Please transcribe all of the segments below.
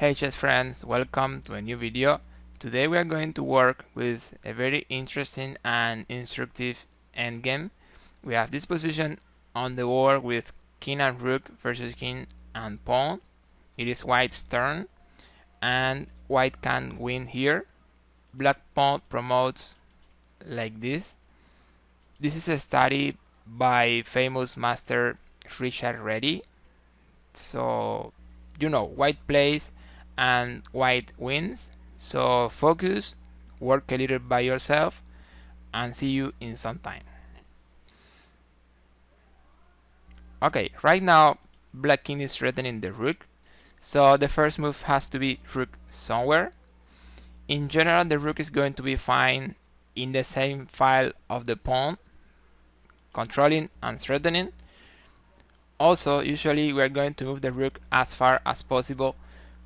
Hey chess friends, welcome to a new video. Today we are going to work with a very interesting and instructive endgame. We have this position on the board with king and rook versus king and pawn. It is white's turn and white can win here. Black pawn promotes like this. This is a study by famous master Richard Reti. So white plays and white wins. So focus, work a little by yourself, and see you in some time. Okay, right now black king is threatening the rook, so the first move has to be rook somewhere. In general, the rook is going to be fine in the same file of the pawn, controlling and threatening. Also, usually we are going to move the rook as far as possible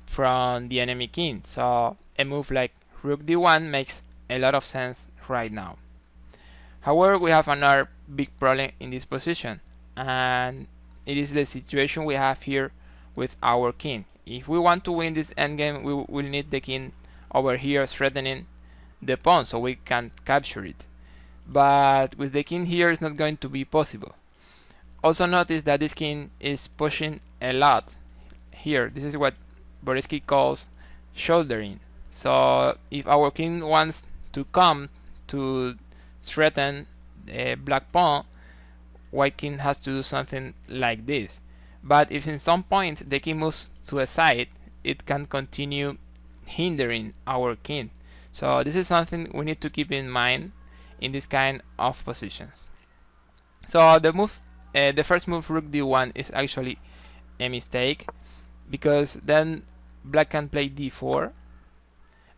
from the enemy king, so a move like rook d1 makes a lot of sense right now. However, we have another big problem in this position, and it is the situation we have here with our king. If we want to win this endgame, we will need the king over here threatening the pawn so we can capture it. But with the king here, it's not going to be possible. Also notice that this king is pushing a lot here. This is what Boresky calls shouldering. So if our king wants to come to threaten a black pawn, white king has to do something like this. But if in some point the king moves to a side, it can continue hindering our king. So this is something we need to keep in mind in this kind of positions. So the first move rook d1 is actually a mistake, because then black can play d4,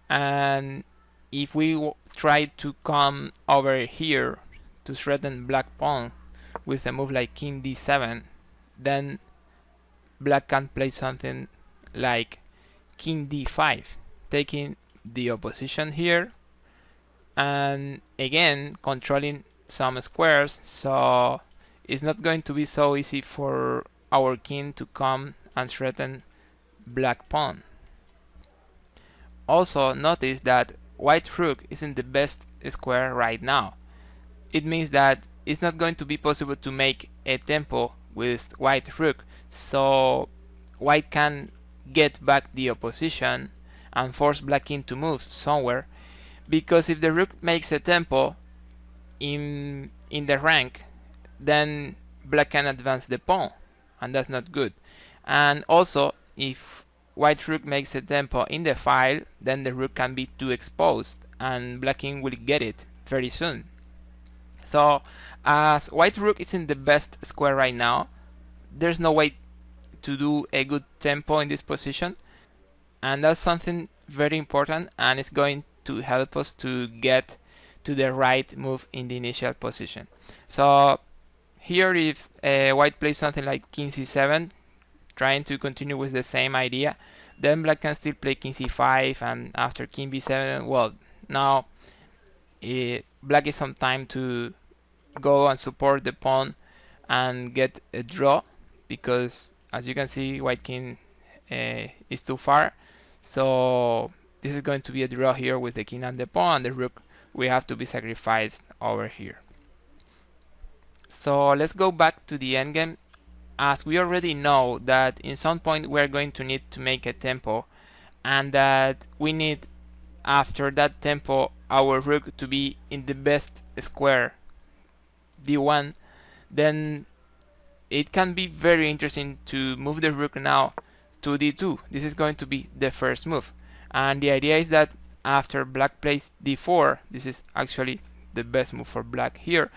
and if we try to come over here to threaten black pawn with a move like king d7, then black can play something like king d5, taking the opposition here and again controlling some squares, so it's not going to be so easy for our king to come and threaten black pawn. Also notice that white rook isn't the best square right now. It means that it's not going to be possible to make a tempo with white rook, so white can get back the opposition and force black king to move somewhere, because if the rook makes a tempo in the rank, then black can advance the pawn, and that's not good. And also, if white rook makes a tempo in the file, then the rook can be too exposed, and black king will get it very soon. So, as white rook isn't the best square right now, there's no way to do a good tempo in this position, and that's something very important, and it's going to help us to get to the right move in the initial position. So here, if white plays something like king c7, trying to continue with the same idea, then black can still play king c5, and after king b7, well, now black is some time to go and support the pawn and get a draw, because as you can see, white king is too far. So this is going to be a draw here with the king and the pawn, and the rook will have to be sacrificed over here. So let's go back to the endgame. As we already know that in some point we are going to need to make a tempo, and that we need after that tempo our rook to be in the best square, d1, then it can be very interesting to move the rook now to d2. This is going to be the first move, and the idea is that after black plays d4, this is actually the best move for black here,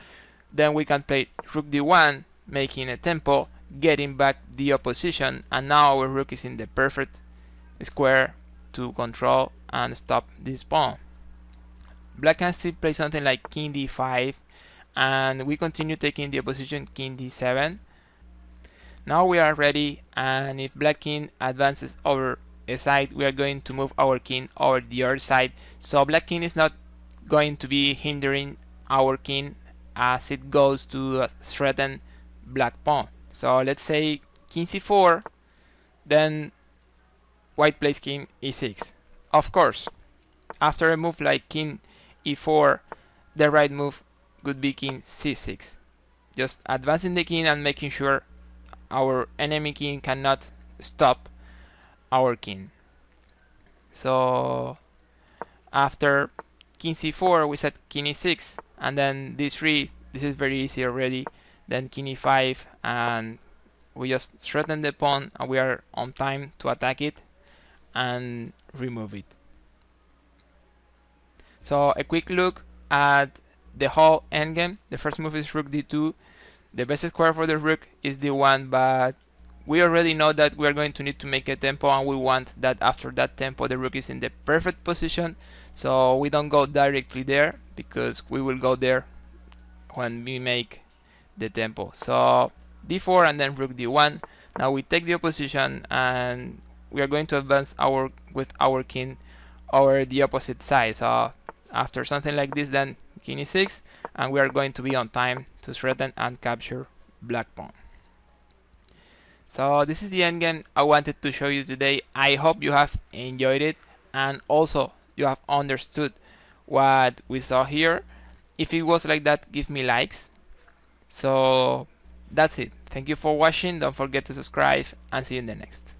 then we can play rook d1, making a tempo, getting back the opposition, and now our rook is in the perfect square to control and stop this pawn. Black can still play something like king d5, and we continue taking the opposition king d7. Now we are ready, and if black king advances over a side, we are going to move our king over the other side, so black king is not going to be hindering our king as it goes to threaten black pawn. So let's say king c4, then white plays king e6. Of course, after a move like king e4, the right move would be king c6. Just advancing the king and making sure our enemy king cannot stop our king. So after king c4 we set king e6, and then d3. This is very easy already. Then king e5, and we just threaten the pawn, and we are on time to attack it and remove it. So a quick look at the whole endgame. The first move is rook d2. The best square for the rook is d1, but we already know that we are going to need to make a tempo, and we want that after that tempo the rook is in the perfect position, so we don't go directly there because we will go there when we make the tempo. So d4 and then rook d1. Now we take the opposition, and we are going to advance with our king over the opposite side. So after something like this, then king e6, and we are going to be on time to threaten and capture black pawn. So this is the endgame I wanted to show you today. I hope you have enjoyed it, and also you have understood what we saw here. If it was like that, give me likes. So that's it. Thank you for watching. Don't forget to subscribe, and see you in the next.